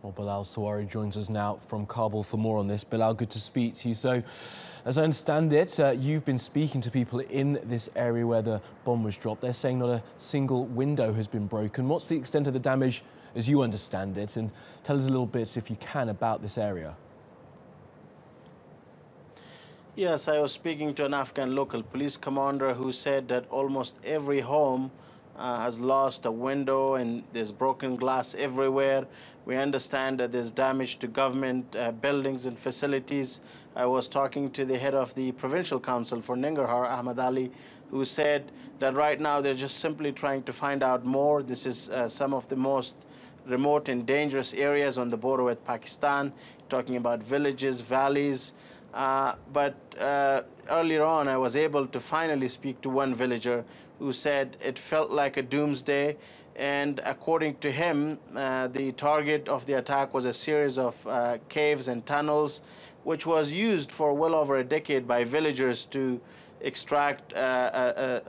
Well, Bilal Sawari joins us now from Kabul for more on this. Bilal, good to speak to you. So, as I understand it, you've been speaking to people in this area where the bomb was dropped. They're saying not a single window has been broken. What's the extent of the damage as you understand it? And tell us a little bit, if you can, about this area. Yes, I was speaking to an Afghan local police commander who said that almost every home has lost a window and there's broken glass everywhere. We understand that there's damage to government buildings and facilities. I was talking to the head of the provincial council for Nangarhar, Ahmad Ali, who said that right now they're just simply trying to find out more. This is some of the most remote and dangerous areas on the border with Pakistan, talking about villages, valleys. But earlier on, I was able to finally speak to one villager who said it felt like a doomsday. And according to him, the target of the attack was a series of caves and tunnels, which was used for well over a decade by villagers to extract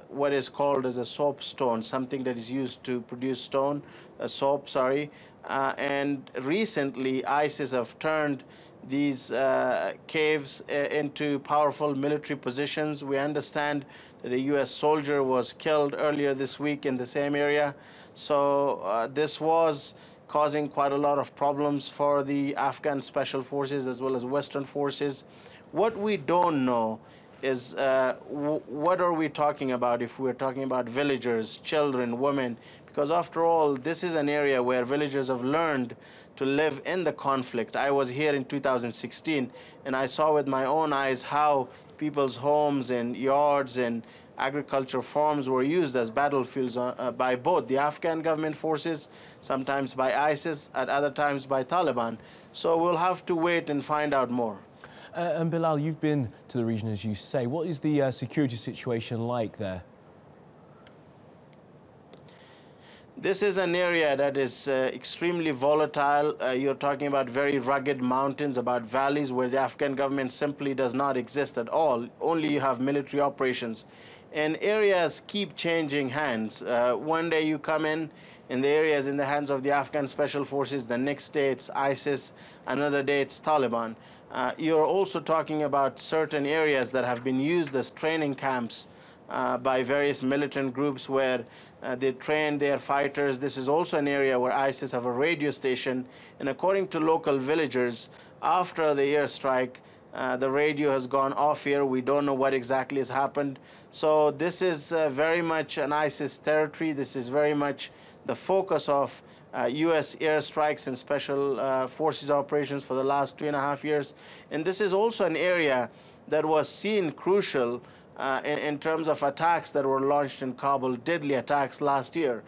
what is called as a soap stone, something that is used to produce stone, soap, sorry. And recently, ISIS have turned these caves into powerful military positions. We understand that a U.S. soldier was killed earlier this week in the same area. So this was causing quite a lot of problems for the Afghan special forces as well as Western forces. What we don't know is what are we talking about if we're talking about villagers, children, women, because after all, this is an area where villagers have learned to live in the conflict. I was here in 2016 and I saw with my own eyes how people's homes and yards and agriculture farms were used as battlefields by both the Afghan government forces, sometimes by ISIS, at other times by Taliban. So we'll have to wait and find out more. And Bilal, you've been to the region, as you say. What is the security situation like there? This is an area that is extremely volatile. You're talking about very rugged mountains, about valleys where the Afghan government simply does not exist at all. Only you have military operations. And areas keep changing hands. One day you come in and the area is in the hands of the Afghan special forces. The next day it's ISIS. Another day it's Taliban. You're also talking about certain areas that have been used as training camps by various militant groups where they train their fighters. This is also an area where ISIS have a radio station. And according to local villagers, after the airstrike, the radio has gone off here. We don't know what exactly has happened. So this is very much an ISIS territory. This is very much the focus of U.S. airstrikes and special forces operations for the last 2.5 years. And this is also an area that was seen crucial in terms of attacks that were launched in Kabul, deadly attacks last year.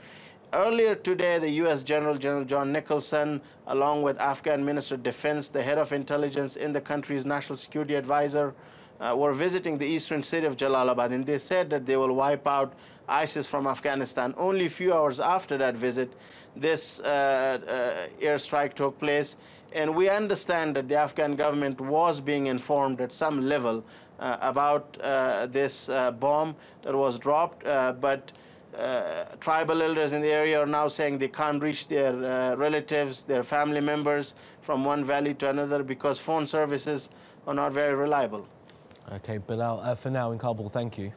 Earlier today, the U.S. General John Nicholson, along with Afghan Minister of Defense, the head of intelligence in the country's national security advisor, were visiting the eastern city of Jalalabad, and they said that they will wipe out ISIS from Afghanistan. Only a few hours after that visit, this airstrike took place, and we understand that the Afghan government was being informed at some level about this bomb that was dropped, but tribal elders in the area are now saying they can't reach their relatives, their family members from one valley to another because phone services are not very reliable. Okay, Bilal, for now in Kabul, thank you.